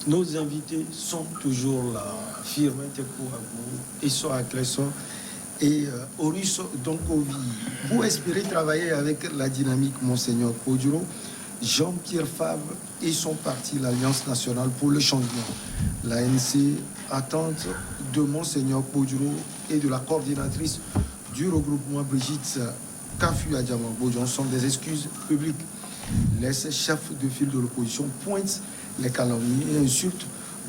nos invités sont toujours là. Firmin Tekouagou, Issa Akleso et Horus Donkovi. Pour espérer travailler avec la dynamique Monseigneur Poduro, Jean-Pierre Fabre et son parti, l'Alliance nationale pour le changement. L'ANC attente de Monseigneur Poduro et de la coordinatrice du regroupement Brigitte Kafu Adjamambo Johnson des excuses publiques. Les chefs de file de l'opposition pointent les calomnies et insultes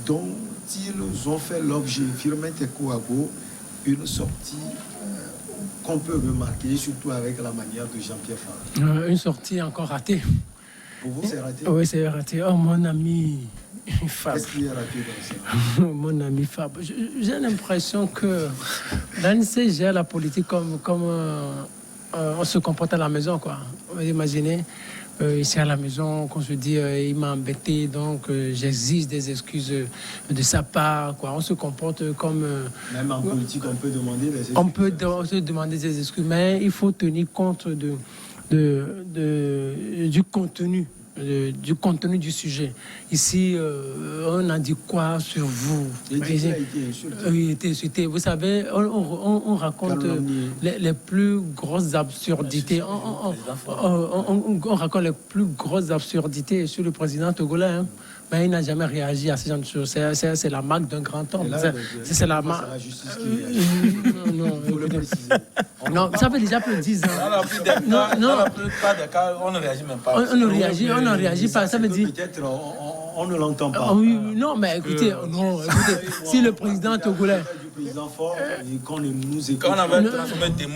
dont ils ont fait l'objet. Firmin Tekouagou, une sortie qu'on peut remarquer, surtout avec la manière de Jean-Pierre Fabre. Une sortie encore ratée. Pour vous, c'est raté? Oui, c'est raté. Oh, mon ami Fabre. Qu'est-ce qui est raté dans ça? Mon ami Fabre. J'ai l'impression que l'ANC gère la politique comme on se comporte à la maison, quoi. Vous imaginez, ici à la maison, qu'on se dit il m'a embêté, donc j'exige des excuses de sa part, quoi. On se comporte comme... Même en politique, on peut demander des excuses. On peut se demander des excuses, mais il faut tenir compte du contenu. Du contenu du sujet. Ici, on a dit quoi sur vous? Il a été insulté. Il a été insulté. Vous savez, on raconte les plus grosses absurdités. On raconte les plus grosses absurdités sur le président togolais. Hein. Mais il n'a jamais réagi à ce genre de choses. C'est la marque d'un grand homme. C'est la marque. Non, il faut le préciser. Non, ça fait déjà plus de 10 ans. Dans la plupart des cas, on ne réagit même pas. On ne réagit pas. Ça veut dire. Peut-être on ne l'entend pas. Oui, non, mais écoutez, si le président togolais. Quand on avait transformé des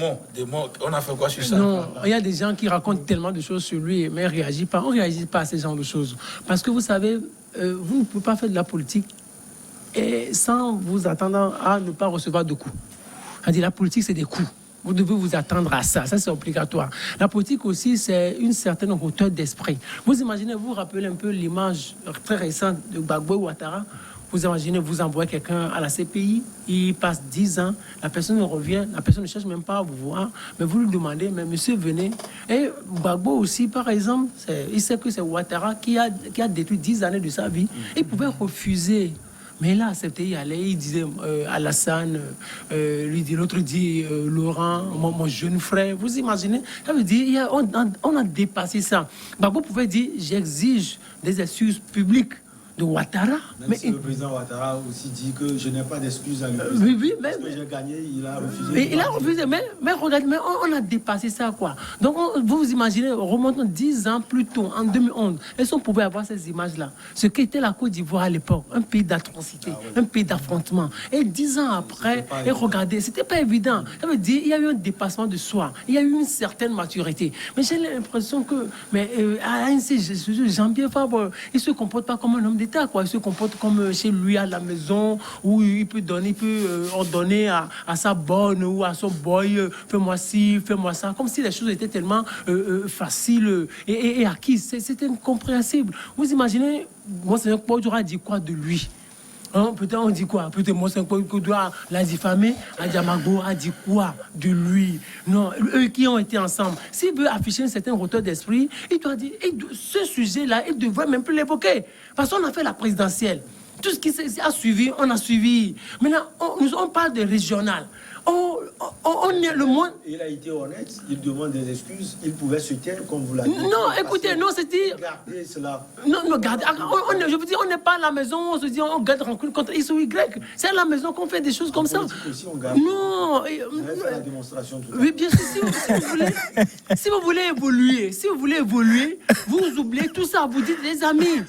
mots, on a fait quoi sur ça? Non, il y a des gens qui racontent tellement de choses sur lui, mais on ne réagit pas à ce genre de choses. Parce que vous savez, vous ne pouvez pas faire de la politique et sans vous attendre à ne pas recevoir de coups. C'est-à-dire, la politique, c'est des coups. Vous devez vous attendre à ça. Ça, c'est obligatoire. La politique aussi, c'est une certaine hauteur d'esprit. Vous imaginez, vous rappelez un peu l'image très récente de Gbagbo Ouattara. Vous imaginez, vous envoyez quelqu'un à la CPI, il passe 10 ans, la personne revient, la personne ne cherche même pas à vous voir, mais vous lui demandez, mais monsieur, venez. Et Gbagbo aussi, par exemple, il sait que c'est Ouattara qui a détruit 10 années de sa vie. Il pouvait refuser. Mais là, accepté y aller, il disait Alassane, l'autre dit Laurent, mon jeune frère. Vous imaginez? Ça veut dire, on a dépassé ça. Gbagbo pouvait dire, j'exige des excuses publiques de Ouattara. Mais si le président Ouattara aussi dit que je n'ai pas d'excuses à lui. Oui, mais parce que j'ai gagné, il a refusé. Il a refusé, mais regardez, mais on a dépassé ça, quoi. Donc, vous imaginez, remontons 10 ans plus tôt, en 2011, est-ce qu'on pouvait avoir ces images-là? Ce qu'était la Côte d'Ivoire à l'époque, un pays d'atrocité, un pays d'affrontement. Et 10 ans après, et regardez, c'était pas évident. Ça veut dire, il y a eu un dépassement de soi, il y a eu une certaine maturité. Mais j'ai l'impression que, Jean-Pierre Fabre, il se comporte pas comme un homme d'État, quoi. Il se comporte comme chez lui à la maison, où il peut ordonner à sa bonne ou à son boy, fais-moi ci, fais-moi ça, comme si les choses étaient tellement faciles et acquises. C'était incompréhensible. Vous imaginez, Monseigneur Poduro a dit quoi de lui? Peut-être on dit quoi? Peut-être Monseigneur Poduro l'a diffamé, Adjamambo a dit quoi de lui? Non, eux qui ont été ensemble. S'il veut afficher une certaine hauteur d'esprit, il doit dire, ce sujet-là, il ne devrait même plus l'évoquer. Parce qu'on a fait la présidentielle. Tout ce qui a suivi, on a suivi. Maintenant, on parle de régional. On est le monde. Il a été honnête, il demande des excuses, il pouvait se taire comme vous l'avez dit. Non, écoutez, non, c'est dire. Gardez cela. Non, gardez. Je vous dis, on n'est pas à la maison, on se dit, on garde rancune contre X ou Y. C'est à la maison qu'on fait des choses comme ça. Aussi, on garde. Non. On va faire la démonstration tout à l'heure. Oui, bien sûr, si vous voulez évoluer, vous oubliez tout ça, vous dites, les amis.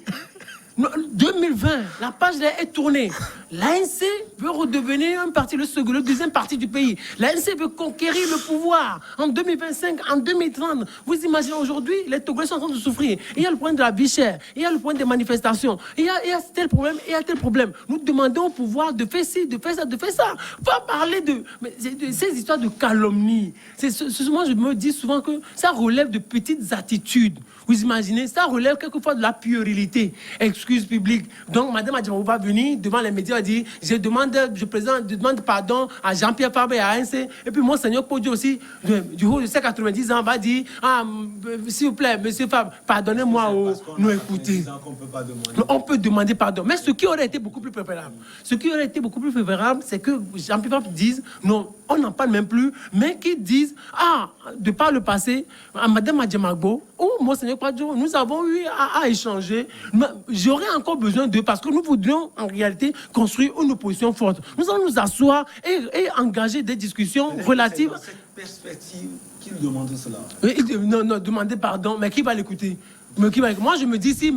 2020, la page est tournée. L'ANC veut redevenir un parti, le deuxième parti du pays. L'ANC veut conquérir le pouvoir en 2025, en 2030. Vous imaginez aujourd'hui, les Togolais sont en train de souffrir. Il y a le point de la vie chère, il y a le point des manifestations, il y a tel problème, il y a tel problème. Nous demandons au pouvoir de faire ci, de faire ça, de faire ça. Pas parler de ces histoires de calomnie. Moi, je me dis souvent que ça relève de petites attitudes. Vous imaginez, ça relève quelquefois de la puérilité. excuses publiques. Donc, Mme Adjamagbo va venir devant les médias et dire je demande pardon à Jean-Pierre Fabre et à ANC. Et puis, Monseigneur Kodjo aussi, du haut de ses 90 ans, va dire s'il vous plaît, monsieur Fabre, pardonnez-moi, nous écoutez. On peut demander pardon. Mais ce qui aurait été beaucoup plus préférable, c'est que Jean-Pierre Fabre dise non, on n'en parle même plus, mais qu'ils disent de par le passé, à Mme Adjamagbo ou Monseigneur Kodjo, nous avons eu à échanger. J'aurais encore besoin d'eux parce que nous voudrions en réalité construire une opposition forte. Nous allons nous asseoir et engager des discussions relatives. C'est dans cette perspective qu'il demande cela. Non, demander pardon, mais qui va l'écouter? Moi, je me dis, si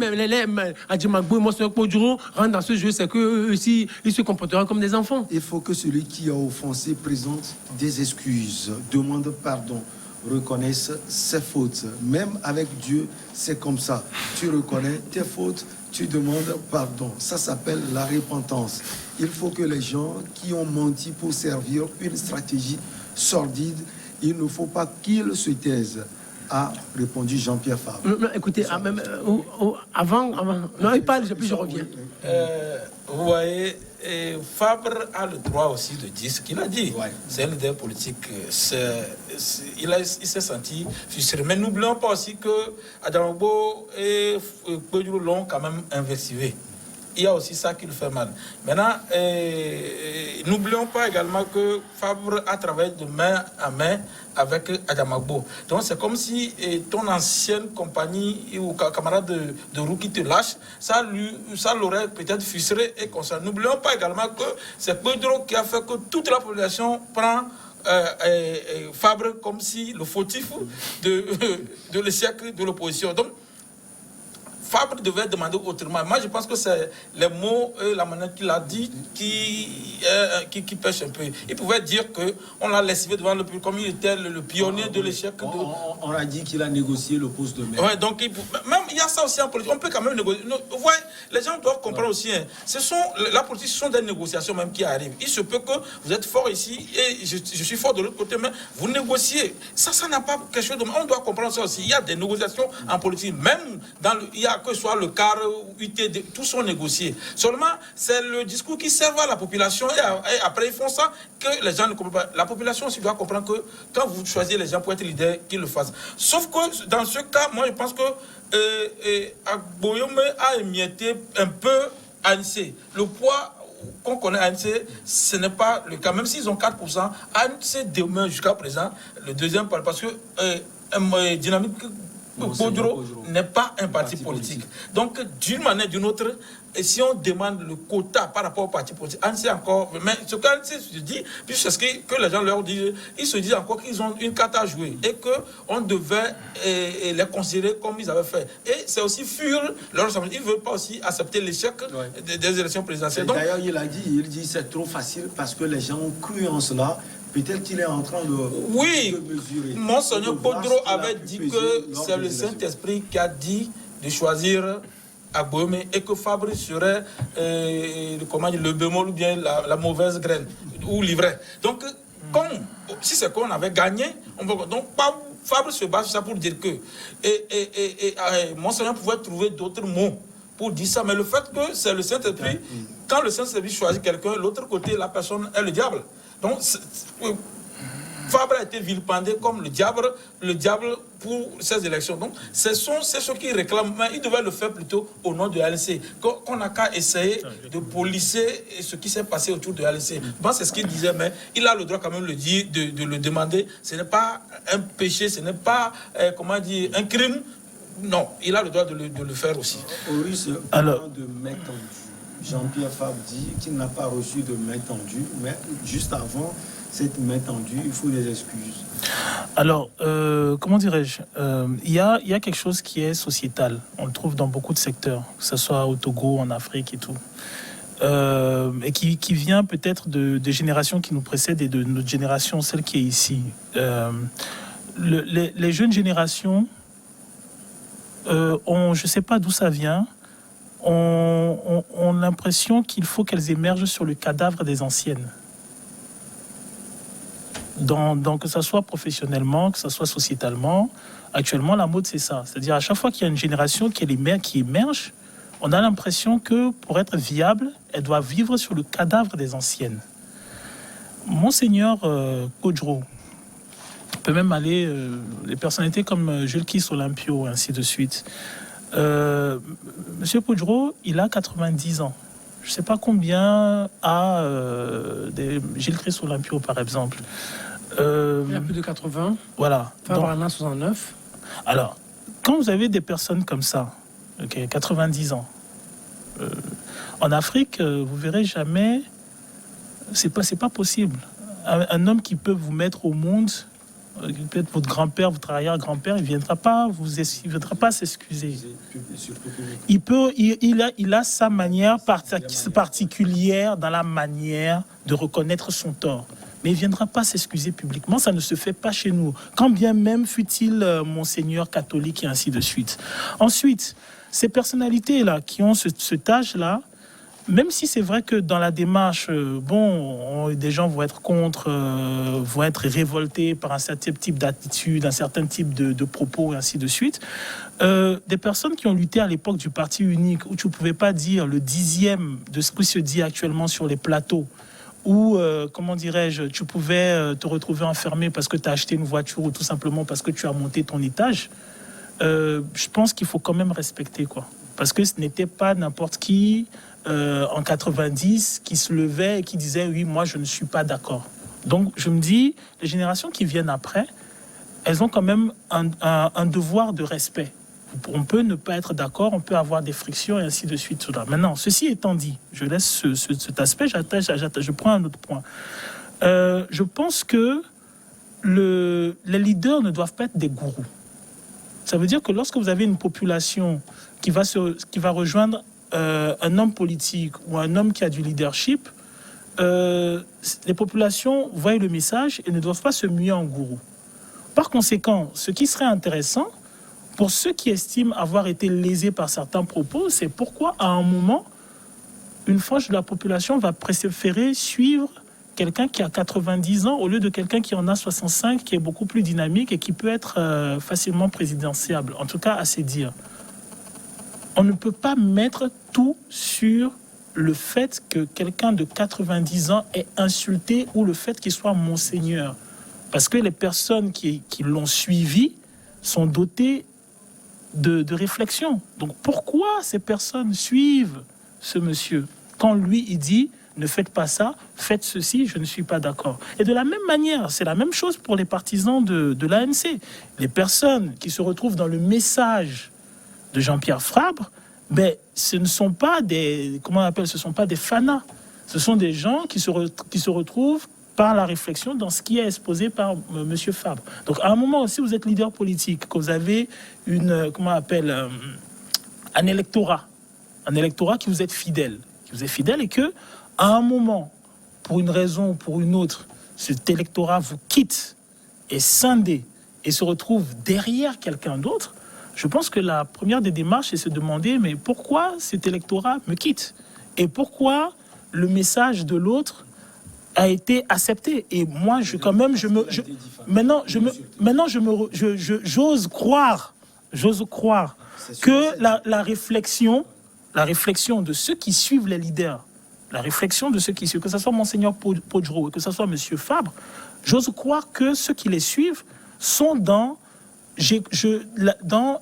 Adjamagbo et Monseigneur Kodjo rentrent dans ce jeu, c'est qu'eux aussi, ils se comporteront comme des enfants. Il faut que celui qui a offensé présente des excuses, demande pardon, reconnaisse ses fautes. Même avec Dieu, c'est comme ça. Tu reconnais tes fautes, tu demandes pardon. Ça s'appelle la repentance. Il faut que les gens qui ont menti pour servir une stratégie sordide, il ne faut pas qu'ils se taisent, a répondu Jean-Pierre Fabre. Écoutez, avant, non, il parle, puis je reviens. Vous voyez, Fabre a le droit aussi de dire ce qu'il a dit. Ouais. C'est un leader politique. Il s'est senti frustré. Mais n'oublions pas aussi que Adjamagbo et Kodjo l'ont quand même investigué. Il y a aussi ça qui le fait mal. Maintenant, n'oublions pas également que Fabre a travaillé de main à main avec Adjamagbo. Donc c'est comme si ton ancienne compagnie ou camarade de roue qui te lâche, ça l'aurait peut-être frustré et concerné. N'oublions pas également que c'est Kodjo qui a fait que toute la population prend Fabre comme si le fautif de l'échec de l'opposition. Donc, Fabre devait demander autrement. Moi, je pense que c'est les mots et la manière qu'il a dit qui pêche un peu. Il pouvait dire qu'on l'a lessivé devant le public, comme il était le pionnier de l'échec. On a dit qu'il a négocié le poste de maire. Ouais, donc, même il y a ça aussi en politique. On peut quand même négocier. Vous voyez, les gens doivent comprendre aussi. Hein, la politique, ce sont des négociations même qui arrivent. Il se peut que vous êtes fort ici et je suis fort de l'autre côté, mais vous négociez. Ça n'a pas quelque chose de... On doit comprendre ça aussi. Il y a des négociations en politique. Même il y a que ce soit le CAR ou UTD, tous sont négociés. Seulement, c'est le discours qui sert à la population et après ils font ça que les gens ne comprennent pas. La population aussi doit comprendre que quand vous choisissez les gens pour être leader, qu'ils le fassent. Sauf que dans ce cas, moi je pense que Agboyome a émietté un peu ANC. Le poids qu'on connaît à ANC, ce n'est pas le cas. Même s'ils ont 4%, ANC demeure jusqu'à présent le deuxième parce que Dynamique Kodjo n'est pas un parti politique. Donc, d'une manière ou d'une autre, et si on demande le quota par rapport au parti politique, ANC encore, mais ce qu'ANC se dit, puis c'est ce que les gens leur disent, ils se disent encore qu'ils ont une carte à jouer et qu'on devait les considérer comme ils avaient fait. Et c'est aussi fuir leur assemblée. Ils ne veulent pas aussi accepter l'échec des élections présidentielles. D'ailleurs, il dit c'est trop facile parce que les gens ont cru en cela. Peut-être qu'il est en train de mesurer. Monseigneur Kodjo avait dit que c'est le Saint-Esprit qui a dit de choisir Agboyome et que Fabre serait le bémol ou bien la mauvaise graine ou l'ivraie. Donc, si c'est qu'on avait gagné, donc Fabre se base sur ça pour dire que Monseigneur pouvait trouver d'autres mots pour dire ça, mais le fait que c'est le Saint-Esprit, quand le Saint-Esprit choisit quelqu'un, l'autre côté, la personne est le diable. Donc, Fabre a été vilipendé comme le diable pour ces élections. Donc, c'est ce qu'ils réclament. Mais ils devaient le faire plutôt au nom de l'ALC. Qu'on n'a qu'à essayer de policer ce qui s'est passé autour de l'ALC. Bon, c'est ce qu'il disait, mais il a le droit quand même de le dire, de le demander. Ce n'est pas un péché, ce n'est pas, un crime. Non, il a le droit de le faire aussi. Alors, de main tendue. Jean-Pierre Fabre dit qu'il n'a pas reçu de main tendue, mais juste avant cette main tendue, il faut des excuses. Alors, comment dirais-je, il y a quelque chose qui est sociétal. On le trouve dans beaucoup de secteurs, que ce soit au Togo, en Afrique et tout. Et qui vient peut-être de générations qui nous précèdent et de notre génération, celle qui est ici. Les jeunes générations ont, je ne sais pas d'où ça vient, ont l'impression qu'il faut qu'elles émergent sur le cadavre des anciennes. Que ce soit professionnellement, que ce soit sociétalement. Actuellement, la mode, c'est ça. C'est-à-dire, à chaque fois qu'il y a une génération qui émerge, on a l'impression que pour être viable, elle doit vivre sur le cadavre des anciennes. Monseigneur Kodjo, on peut même aller, les personnalités comme Jules Kiss Olympio, ainsi de suite. Monsieur Kodjo, il a 90 ans. Je ne sais pas combien a Gilles Christ Olympio, par exemple. Il a plus de 80. Voilà. Fabre en a 69. Alors, quand vous avez des personnes comme ça, 90 ans, en Afrique, vous verrez jamais, c'est pas possible. Un homme qui peut vous mettre au monde, peut-être votre grand-père, votre arrière-grand-père, il viendra pas s'excuser. Il a sa manière particulière dans la manière de reconnaître son tort. Mais il ne viendra pas s'excuser publiquement, ça ne se fait pas chez nous. Quand bien même fut-il monseigneur catholique et ainsi de suite. Ensuite, ces personnalités-là qui ont cet âge-là, même si c'est vrai que dans la démarche, des gens vont être contre, vont être révoltés par un certain type d'attitude, un certain type de propos et ainsi de suite, des personnes qui ont lutté à l'époque du parti unique, où tu ne pouvais pas dire le 10e de ce qui se dit actuellement sur les plateaux, où, tu pouvais te retrouver enfermé parce que tu as acheté une voiture ou tout simplement parce que tu as monté ton étage, je pense qu'il faut quand même respecter, quoi. Parce que ce n'était pas n'importe qui, en 90, qui se levait et qui disait « oui, moi, je ne suis pas d'accord ». Donc, je me dis, les générations qui viennent après, elles ont quand même un devoir de respect. On peut ne pas être d'accord, on peut avoir des frictions et ainsi de suite. Maintenant, ceci étant dit, je laisse cet aspect, je prends un autre point. Je pense que les leaders ne doivent pas être des gourous. Ça veut dire que lorsque vous avez une population qui va rejoindre un homme politique ou un homme qui a du leadership, les populations voient le message et ne doivent pas se muer en gourou. Par conséquent, ce qui serait intéressant, pour ceux qui estiment avoir été lésés par certains propos, c'est pourquoi, à un moment, une frange de la population va préférer suivre quelqu'un qui a 90 ans au lieu de quelqu'un qui en a 65, qui est beaucoup plus dynamique et qui peut être facilement présidentiable. En tout cas, à ses dires. On ne peut pas mettre tout sur le fait que quelqu'un de 90 ans est insulté ou le fait qu'il soit monseigneur. Parce que les personnes qui l'ont suivi sont dotées de réflexion. Donc pourquoi ces personnes suivent ce monsieur quand lui il dit ne faites pas ça, faites ceci, je ne suis pas d'accord. Et de la même manière, c'est la même chose pour les partisans de l'ANC. Les personnes qui se retrouvent dans le message de Jean-Pierre Fabre, ce ne sont pas ce sont pas des fanas. Ce sont des gens qui se retrouvent par la réflexion dans ce qui est exposé par M. Fabre. Donc, à un moment, si vous êtes leader politique, que vous avez un électorat qui vous est fidèle, et que, à un moment, pour une raison ou pour une autre, cet électorat vous quitte, est scindé et se retrouve derrière quelqu'un d'autre, je pense que la première des démarches, c'est se demander, mais pourquoi cet électorat me quitte? Et pourquoi le message de l'autre a été accepté? Et moi, j'ose croire que la réflexion de ceux qui suivent les leaders, que ce soit Monseigneur Podjro, que ce soit Monsieur Fabre, j'ose croire que ceux qui les suivent sont dans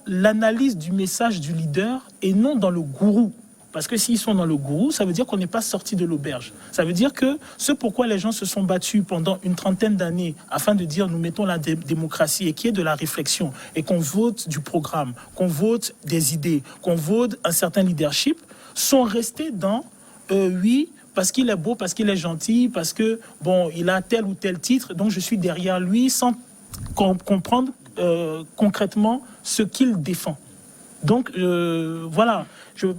l'analyse du message du leader et non dans le gourou. Parce que s'ils sont dans le gourou, ça veut dire qu'on n'est pas sorti de l'auberge. Ça veut dire que ce pourquoi les gens se sont battus pendant une trentaine d'années afin de dire nous mettons la démocratie et qu'il y ait de la réflexion et qu'on vote du programme, qu'on vote des idées, qu'on vote un certain leadership, sont restés dans oui, parce qu'il est beau, parce qu'il est gentil, parce que il a tel ou tel titre, donc je suis derrière lui sans comprendre concrètement ce qu'il défend. Donc voilà.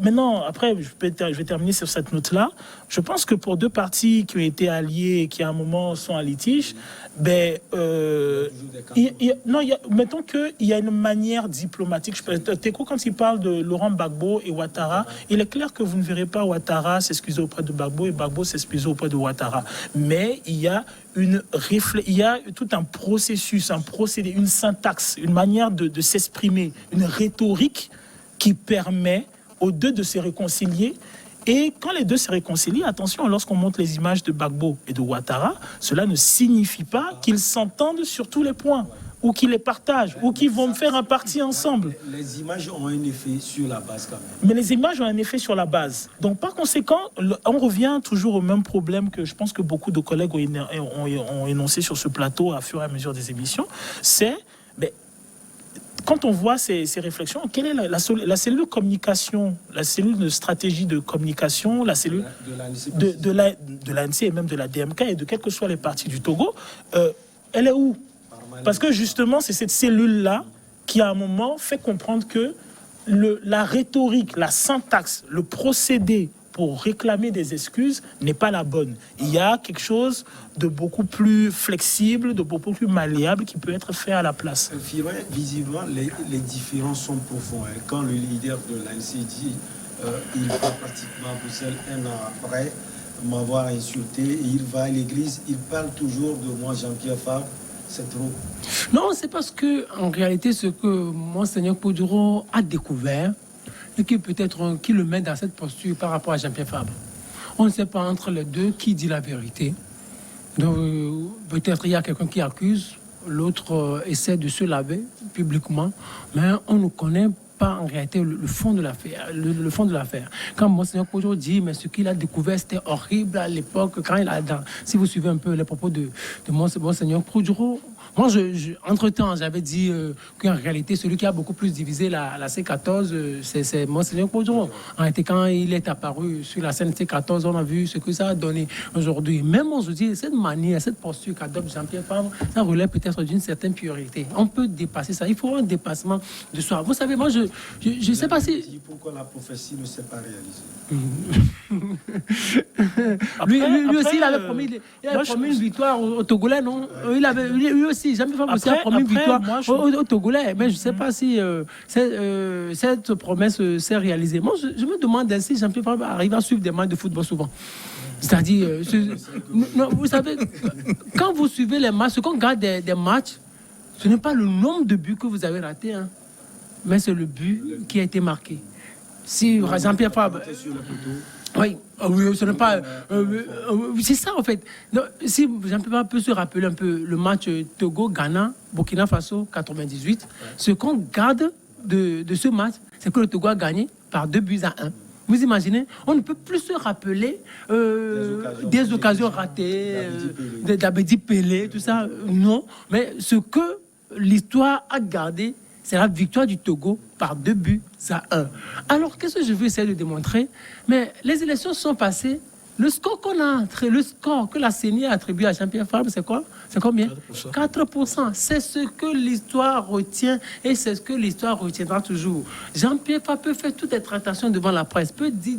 Maintenant, après, je vais terminer sur cette note-là. Je pense que pour deux partis qui ont été alliés et qui à un moment sont à litige, mettons qu'il y a une manière diplomatique. Teko, quand il parle de Laurent Gbagbo et Ouattara, il est clair que vous ne verrez pas Ouattara s'excuser auprès de Gbagbo et Gbagbo s'excuser auprès de Ouattara. Mais il y a tout un processus, un procédé, une syntaxe, une manière de s'exprimer, une rhétorique qui permet aux deux de se réconcilier. Et quand les deux se réconcilient, attention, lorsqu'on montre les images de Gbagbo et de Ouattara, cela ne signifie pas qu'ils s'entendent sur tous les points, ou qu'ils les partagent, ou qu'ils vont faire un parti ensemble. Les images ont un effet sur la base quand même. Mais les images ont un effet sur la base. Donc par conséquent, on revient toujours au même problème que je pense que beaucoup de collègues ont énoncé sur ce plateau à fur et à mesure des émissions, c'est... Quand on voit ces réflexions, quelle est la cellule de communication, la cellule de stratégie de communication, la cellule de l'ANC et même de la DMK et de quels que soient les partis du Togo, elle est où? Parce que justement, c'est cette cellule-là qui, à un moment, fait comprendre que la rhétorique, la syntaxe, le procédé pour réclamer des excuses n'est pas la bonne. Il y a quelque chose de beaucoup plus flexible, de beaucoup plus malléable qui peut être fait à la place. Visiblement, les différences sont profondes. Quand le leader de l'ANC dit il va pratiquement à Bruxelles un an après m'avoir insulté, et il va à l'église, il parle toujours de moi, Jean-Pierre Fabre, c'est trop. Non, c'est parce que en réalité, ce que Monseigneur Koujouro a découvert, et qui le met dans cette posture par rapport à Jean-Pierre Fabre. On ne sait pas entre les deux qui dit la vérité. Donc, peut-être il y a quelqu'un qui accuse, l'autre essaie de se laver publiquement, mais on ne connaît pas en réalité le fond de l'affaire. Le fond de l'affaire. Quand Monseigneur Koujouro dit, mais ce qu'il a découvert, c'était horrible à l'époque, quand il a... Si vous suivez un peu les propos de Monseigneur Koujouro, moi, entre-temps, j'avais dit qu'en réalité, celui qui a beaucoup plus divisé la C14, c'est Monseigneur Koujouro. En réalité, quand il est apparu sur la scène C14, on a vu ce que ça a donné aujourd'hui. Même aujourd'hui, cette manière, cette posture qu'adopte Jean-Pierre Fabre, ça relève peut-être d'une certaine priorité. On peut dépasser ça. Il faut un dépassement de soi. Vous savez, moi, je ne sais pas si... Pourquoi la prophétie ne s'est pas réalisée? lui aussi, il avait promis une victoire au Togolais, non? Lui aussi, Jean-Pierre Fabre aussi a promis une victoire au Togolais. Mais je ne sais pas si cette promesse s'est réalisée. Moi, je me demande si Jean-Pierre Fabre arrive à suivre des matchs de football souvent. C'est-à-dire, vous savez, quand vous suivez les matchs, ce qu'on regarde des matchs, ce n'est pas le nombre de buts que vous avez ratés, hein, mais c'est le but qui a été marqué. Si Jean-Pierre Fabre... Oui, ce n'est pas... c'est ça, en fait. Non, si Jean-Pierre Fabre peut se rappeler un peu le match Togo-Ghana, Burkina Faso, 98, ce qu'on garde de ce match, c'est que le Togo a gagné par 2-1. Vous imaginez, on ne peut plus se rappeler des occasions ratées, d'Abedi Pelé, tout ça. Non, mais ce que l'histoire a gardé, c'est la victoire du Togo par 2-1. Alors, qu'est-ce que je veux essayer de démontrer? Mais les élections sont passées. Le score que la CENI a attribué à Jean-Pierre Fabre, c'est quoi? C'est combien? 4%. C'est ce que l'histoire retient et c'est ce que l'histoire retiendra toujours. Jean-Pierre Fabre peut faire toute tractations devant la presse, peut dire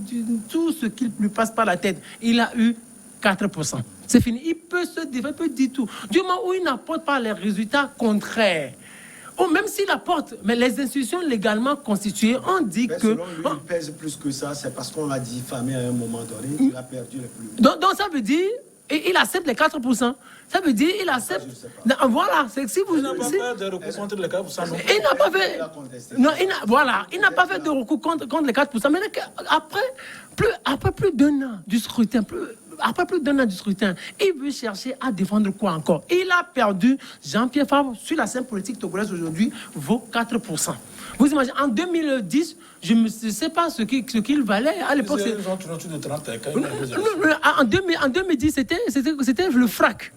tout ce qu'il lui passe par la tête. Il a eu 4%. C'est fini. Il peut se défendre, il peut dire tout. Du moment où il n'apporte pas les résultats contraires, ou même s'il apporte, mais les institutions légalement constituées, on dit que... Selon lui, il pèse plus que ça, c'est parce qu'on l'a diffamé à un moment donné qu'il a perdu les plus. Donc ça veut dire, il accepte les 4%. Ça veut dire, il accepte... Non, voilà, c'est que si vous... Il n'a pas fait de recours contre les 4%. Il n'a pas fait... Non, il n'a pas fait de recours contre les 4%. Mais après plus d'un an du scrutin, après plus d'un an du scrutin, il veut chercher à défendre quoi encore? Il a perdu. Jean-Pierre Fabre, sur la scène politique togolaise aujourd'hui, vaut 4%. Vous imaginez, en 2010, je ne sais pas ce qu'il valait. À l'époque, en 2010, c'était le frac.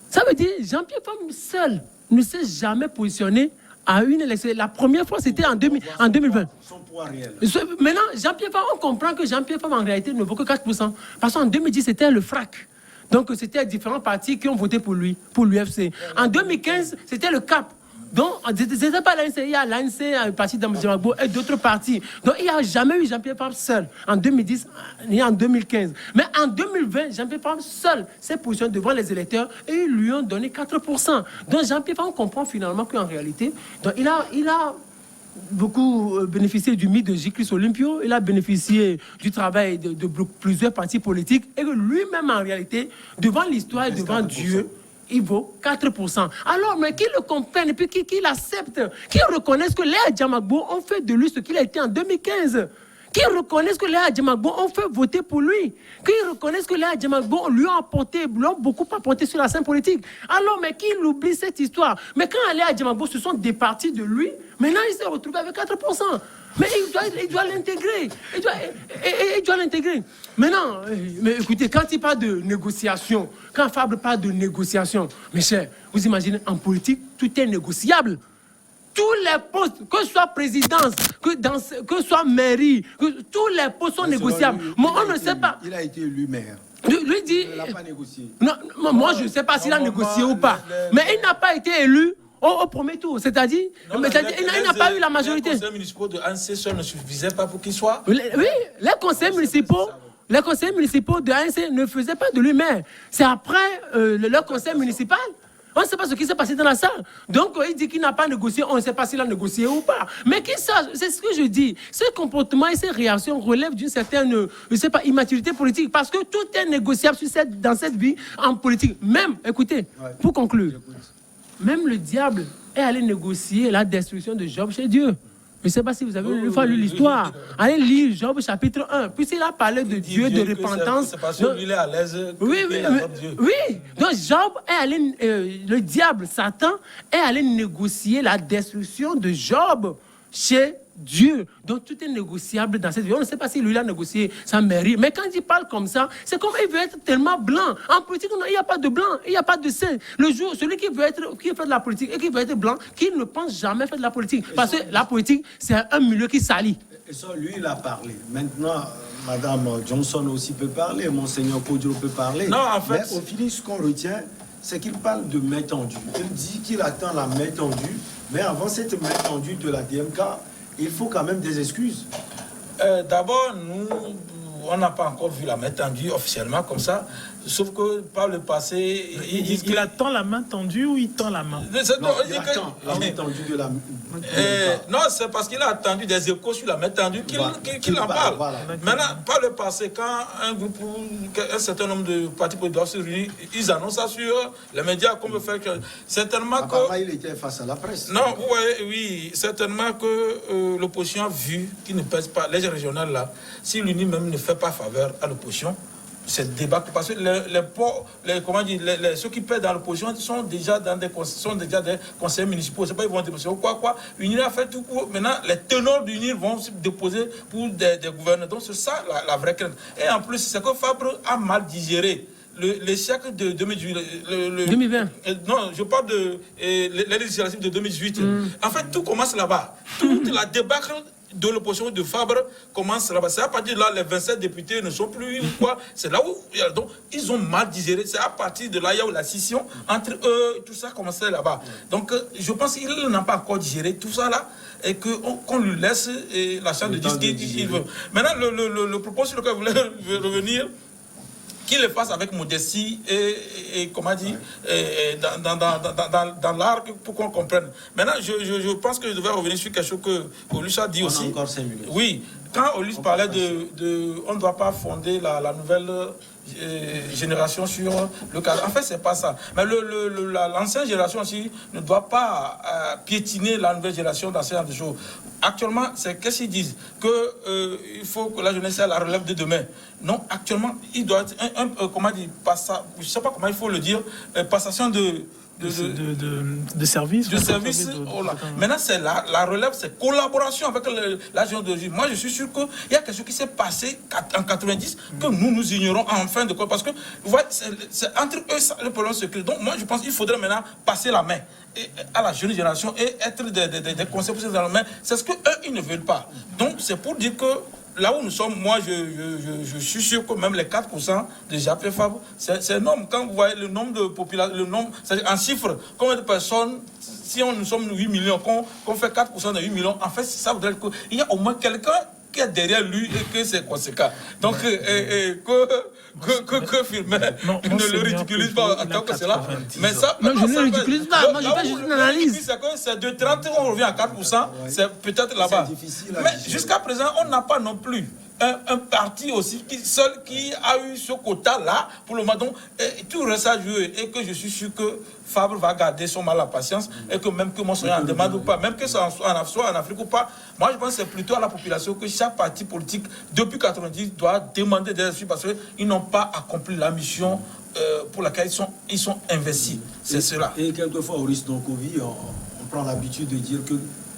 Ça veut dire Jean-Pierre Fabre seul ne s'est jamais positionné à une élection. La première fois, c'était en 2020. Son poids réel. Maintenant, Jean-Pierre Fabre, on comprend que Jean-Pierre Fabre, en réalité, ne vaut que 4%. Parce qu'en 2010, c'était le frac. Donc, c'était différents partis qui ont voté pour lui, pour l'UFC. En 2015, c'était le CAP. Donc, ce n'était pas l'ANC, il y a l'ANC, un parti d'Amazigbo et d'autres partis. Donc, il n'y a jamais eu Jean-Pierre Fabre seul. En 2010 et en 2015. Mais en 2020, Jean-Pierre Fabre seul s'est positionné devant les électeurs et ils lui ont donné 4%. Donc, Jean-Pierre Fabre comprend finalement qu'en réalité, donc, il a beaucoup bénéficié du mythe de Giclis Olympio, il a bénéficié du travail de plusieurs partis politiques et que lui-même, en réalité, devant l'histoire et devant Dieu, il vaut 4%. Alors, mais qu'ils le comprennent et puis qu'ils l'acceptent, qu'ils reconnaissent que les Adjamagbo ont fait de lui ce qu'il a été en 2015. Qu'ils reconnaissent que les Adjamagbo ont fait voter pour lui. Qu'ils reconnaissent que les Adjamagbo lui ont apporté, lui ont beaucoup apporté sur la scène politique. Alors, mais qu'ils oublient cette histoire. Mais quand les Adjamagbo se sont départis de lui, maintenant il s'est retrouvé avec 4%. Mais il doit l'intégrer. Il doit l'intégrer. Maintenant, mais écoutez, quand il parle de négociation, quand Fabre parle de négociation, mes chers, vous imaginez, en politique, tout est négociable. Tous les postes, que ce soit présidence, que ce soit mairie, tous les postes sont négociables. Mais on ne sait pas. Il a été élu maire. Lui dit. Il n'a pas négocié. Non, moi, je ne sais pas s'il a négocié ou pas. Mais il n'a pas été élu au premier tour. C'est-à-dire, il n'a pas eu la majorité. Les conseils municipaux de ANC seul ne suffisaient pas pour qu'il soit. Oui, les conseils municipaux. Les conseils municipaux de ANC ne faisaient pas de lui maire. C'est après leur conseil municipal. On ne sait pas ce qui s'est passé dans la salle. Donc, il dit qu'il n'a pas négocié. On ne sait pas s'il a négocié ou pas. Mais qu'il sache, c'est ce que je dis. Ce comportement et ces réactions relèvent d'une certaine, je sais pas, immaturité politique. Parce que tout est négociable dans cette vie en politique. Même, écoutez, pour conclure, même le diable est allé négocier la destruction de Job chez Dieu. Je ne sais pas si vous avez lu l'histoire. Allez lire Job chapitre 1. Puisqu'il a parlé de Dieu, de repentance. C'est parce que lui, il est à l'aise. Oui. Donc Job est allé, le diable, Satan, est allé négocier la destruction de Job chez Dieu. Donc tout est négociable dans cette vie. On ne sait pas si lui a négocié sa mairie. Mais quand il parle comme ça, c'est comme il veut être tellement blanc. En politique, il n'y a pas de blanc, il n'y a pas de saint. Le jour, celui qui fait de la politique et qui veut être blanc, qui ne pense jamais faire de la politique. Parce que la politique, c'est un milieu qui salit. Et ça, lui, il a parlé. Maintenant, Madame Johnson aussi peut parler, Monseigneur Kodjo peut parler. Non, en fait... Mais au final, ce qu'on retient, c'est qu'il parle de main tendue. Il dit qu'il attend la main tendue, mais avant cette main tendue de la DMK, il faut quand même des excuses. D'abord, nous, on n'a pas encore vu la main tendue officiellement comme ça. Sauf que par le passé... Il attend la main tendue ou il tend la main? Non, il attend la main tendue de la... non, c'est parce qu'il a attendu des échos sur la main tendue qu'il en parle. Voilà. Maintenant, par le passé, quand un certain nombre de partis politiques doivent se réunir, ils annoncent ça sur les médias, qu'on veut faire que... Certainement apparemment, il était face à la presse. Non, vous voyez, oui, certainement que l'opposition a vu qu'il ne pèse pas, les régionales là, si l'UNI même ne fait pas faveur à l'opposition, c'est débat parce que ceux qui pèsent dans l'opposition sont déjà des conseils municipaux. C'est pas ils vont déposer quoi. L'UNIR a fait tout pour maintenant les tenants de l'UNIR vont se déposer pour des gouverneurs. Donc c'est ça la vraie crainte. Et en plus, c'est que Fabre a mal digéré l'échec de 2018. 2020. Non, je parle de les législatives de 2018. En fait, tout commence là-bas. Toute la débâcle de l'opposition de Fabre commence là-bas. C'est à partir de là, les 27 députés ne sont plus quoi. C'est là où donc, ils ont mal digéré. C'est à partir de là où la scission entre eux, tout ça commençait là-bas. Donc, je pense qu'il n'a pas encore digéré tout ça là et qu'on lui laisse la chance de dire ce qu'il veut. Maintenant, le propos sur lequel je voulais revenir, qu'il le fasse avec modestie et comment dire, dans l'art pour qu'on comprenne. Maintenant, je pense que je devais revenir sur quelque chose que Olus a dit aussi. On a encore 5 minutes. Oui, quand Olus parlait on ne doit pas fonder la nouvelle génération sur le cadre. En fait, c'est pas ça. Mais l'ancienne génération aussi ne doit pas piétiner la nouvelle génération dans ce genre de choses. Actuellement, c'est qu'est-ce qu'ils disent il faut que la jeunesse ait la relève de demain. Non, actuellement, il doit être comment dire, je ne sais pas comment il faut le dire, passation de service. Maintenant, c'est la relève, c'est collaboration avec la génération. Moi, je suis sûr qu'il y a quelque chose qui s'est passé en 90 que nous ignorons en fin de compte. Parce que, vous voyez, c'est entre eux le problème secret. Donc, moi, je pense qu'il faudrait maintenant passer la main à la jeune génération et être des conseils dans la main. C'est ce qu'eux, ils ne veulent pas. Donc, c'est pour dire que là où nous sommes, moi, je suis sûr que même les 4% de Japé Fabre, c'est énorme. Quand vous voyez le nombre de populations, en chiffres, combien de personnes, si nous sommes 8 millions, qu'on fait 4% de 8 millions, en fait, ça voudrait dire qu'il y a au moins quelqu'un qui est derrière lui et que c'est conséquent. Donc, que Firmin ne le ridiculise pas en tant que cela. Mais ça, non, je ne le ridiculise pas. Moi, je fais juste une analyse. C'est que c'est de 30, on revient à 4%, c'est peut-être là-bas. Mais jusqu'à présent, on n'a pas non plus un parti aussi seul qui a eu ce quota-là pour le moment. Donc, tout reste à jouer et que je suis sûr que Fabre va garder son mal à patience et que même que Monseigneur en demande ou pas, même que ça soit en Afrique ou pas, moi je pense que c'est plutôt à la population que chaque parti politique, depuis 90, doit demander des excuses parce qu'ils n'ont pas accompli la mission pour laquelle ils sont investis. C'est cela. Et quelquefois, au risque d'Onkovi, on prend l'habitude de dire que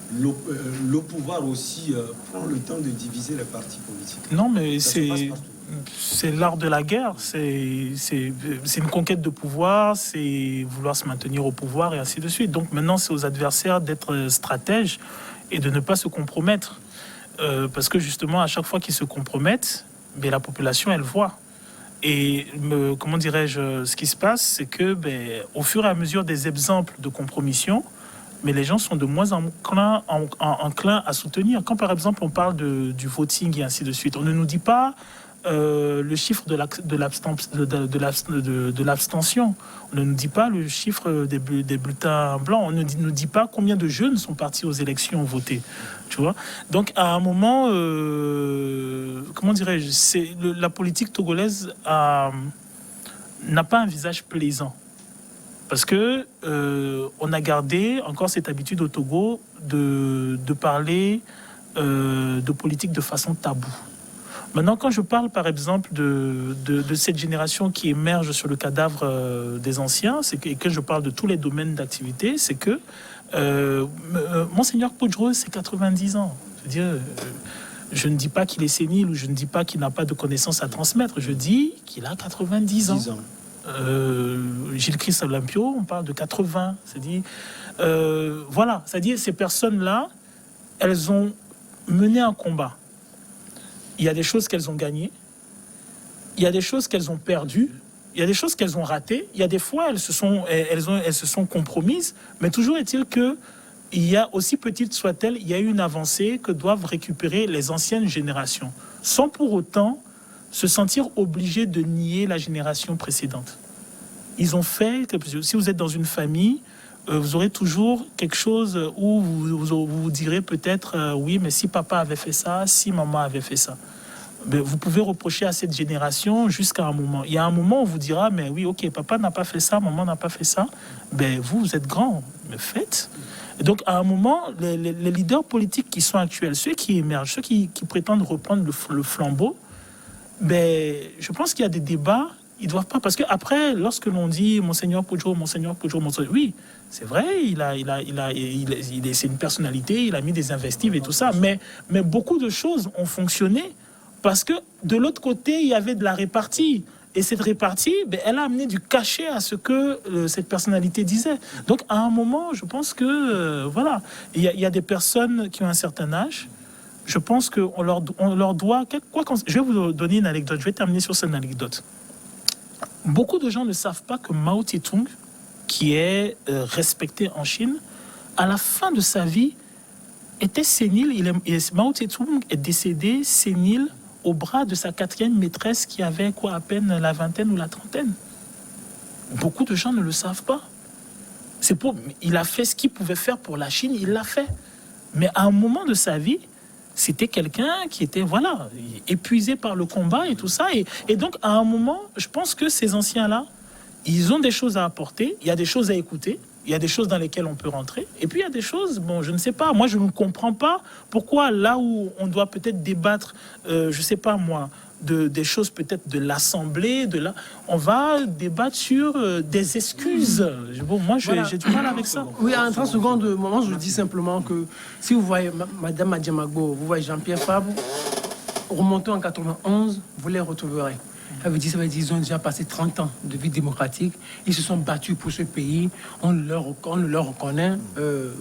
le pouvoir aussi prend le temps de diviser les partis politiques. Non, mais c'est l'art de la guerre. C'est une conquête de pouvoir, c'est vouloir se maintenir au pouvoir et ainsi de suite. Donc maintenant, c'est aux adversaires d'être stratèges et de ne pas se compromettre. Parce que justement, à chaque fois qu'ils se compromettent, ben, la population, elle voit. Et comment dirais-je, ce qui se passe, c'est que au fur et à mesure des exemples de compromission, mais les gens sont de moins enclins à soutenir. Quand par exemple on parle du voting et ainsi de suite, on ne nous dit pas le chiffre de l'abstention, on ne nous dit pas le chiffre des bulletins blancs, on ne nous dit pas combien de jeunes sont partis aux élections voter. Tu vois. Donc à un moment, comment dirais-je, la politique togolaise n'a pas un visage plaisant. Parce que on a gardé encore cette habitude au Togo de parler de politique de façon taboue. Maintenant, quand je parle par exemple de cette génération qui émerge sur le cadavre des anciens, et que je parle de tous les domaines d'activité, c'est que Monseigneur Poudreau, c'est 90 ans. Je ne dis pas qu'il est sénile ou je ne dis pas qu'il n'a pas de connaissances à transmettre. Je dis qu'il a 90 ans. Gilles-Christ Olympio, on parle de 80. C'est-à-dire, voilà, c'est-à-dire ces personnes-là, elles ont mené un combat. Il y a des choses qu'elles ont gagnées, il y a des choses qu'elles ont perdues, il y a des choses qu'elles ont ratées, il y a des fois elles se sont compromises, mais toujours est-il que il y a, aussi petite soit-elle, il y a eu une avancée que doivent récupérer les anciennes générations, sans pour autant se sentir obligés de nier la génération précédente. Ils ont fait, si vous êtes dans une famille, vous aurez toujours quelque chose où vous direz peut-être oui, mais si papa avait fait ça, si maman avait fait ça. Mais vous pouvez reprocher à cette génération jusqu'à un moment. Il y a un moment où on vous dira, mais oui, ok, papa n'a pas fait ça, maman n'a pas fait ça. Ben, vous êtes grand, mais faites. Et donc, à un moment, les leaders politiques qui sont actuels, ceux qui émergent, ceux qui prétendent reprendre le flambeau, ben, je pense qu'il y a des débats, ils doivent pas, parce que après, lorsque l'on dit Monseigneur Poudreau, oui, c'est vrai, c'est une personnalité, il a mis des investives et tout ça, mais beaucoup de choses ont fonctionné parce que de l'autre côté, il y avait de la répartie. Et cette répartie, ben, elle a amené du cachet à ce que cette personnalité disait. Donc, à un moment, je pense que, voilà, il y a des personnes qui ont un certain âge. Je pense qu'on leur doit... Je vais vous donner une anecdote. Je vais terminer sur cette anecdote. Beaucoup de gens ne savent pas que Mao Tse-tung, qui est respecté en Chine, à la fin de sa vie, était sénile. Mao Tse-tung est décédé sénile au bras de sa 4e maîtresse qui avait à peine la vingtaine ou la trentaine. Beaucoup de gens ne le savent pas. Il a fait ce qu'il pouvait faire pour la Chine, il l'a fait. Mais à un moment de sa vie, c'était quelqu'un qui était épuisé par le combat et tout ça. Et donc, à un moment, je pense que ces anciens-là, ils ont des choses à apporter, il y a des choses à écouter, il y a des choses dans lesquelles on peut rentrer. Et puis, il y a des choses, je ne sais pas. Moi, je ne comprends pas pourquoi là où on doit peut-être débattre, je ne sais pas moi, des choses peut-être de l'Assemblée, on va débattre sur des excuses. Moi, j'ai du mal avec ça. Oui, en 30 secondes, moi, je dis simplement que si vous voyez Madame Adjamagbo, vous voyez Jean-Pierre Fabre, remontons en 91, vous les retrouverez. Ça veut dire qu'ils ont déjà passé 30 ans de vie démocratique. Ils se sont battus pour ce pays. On le leur reconnaît.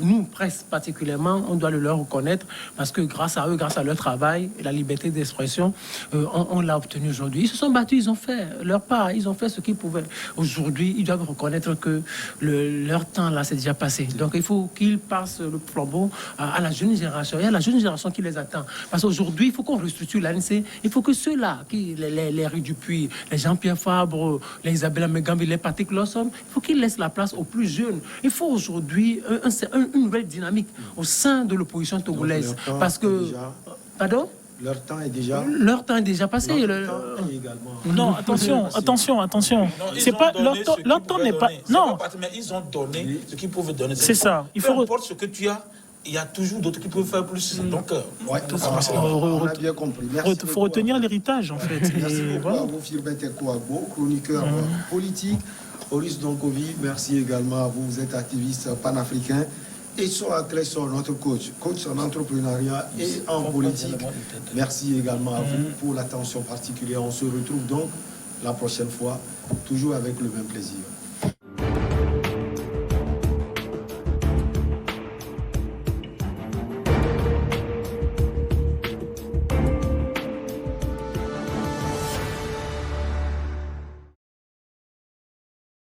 Nous, presse particulièrement, on doit le leur reconnaître parce que grâce à eux, grâce à leur travail et la liberté d'expression, on l'a obtenu aujourd'hui. Ils se sont battus, ils ont fait leur part, ils ont fait ce qu'ils pouvaient. Aujourd'hui, ils doivent reconnaître que leur temps là, c'est déjà passé. Donc, il faut qu'ils passent le flambeau à la jeune génération. Il y a la jeune génération qui les attend. Parce qu'aujourd'hui, il faut qu'on restructure l'ANC. Il faut que ceux-là, les Rues du Puy, les Jean-Pierre Fabre, les Isabella Megambi, les Patrick Lawson, il faut qu'ils laissent la place aux plus jeunes. Il faut aujourd'hui une nouvelle dynamique au sein de l'opposition togolaise. Parce que... Pardon ? Leur temps est déjà... Leur temps est déjà passé. Leur temps est également... Non, attention. Non, C'est pas leur temps n'est pas. Non, Mais ils ont donné ce qu'ils pouvaient donner. c'est ça. Il Peu faut importe ce que tu as, il y a toujours d'autres qui peuvent faire plus. Donc, Ouais, on a bien compris. Merci faut retenir l'héritage en fait. Merci Et beaucoup voilà. à vous, Philbert Ekouagbo, chroniqueur politique. Horace Donkovi, merci également à vous. Vous êtes activiste panafricain. Et Soa Clesson, notre coach en entrepreneuriat et en politique. Merci également à vous pour l'attention particulière. On se retrouve donc la prochaine fois, toujours avec le même plaisir.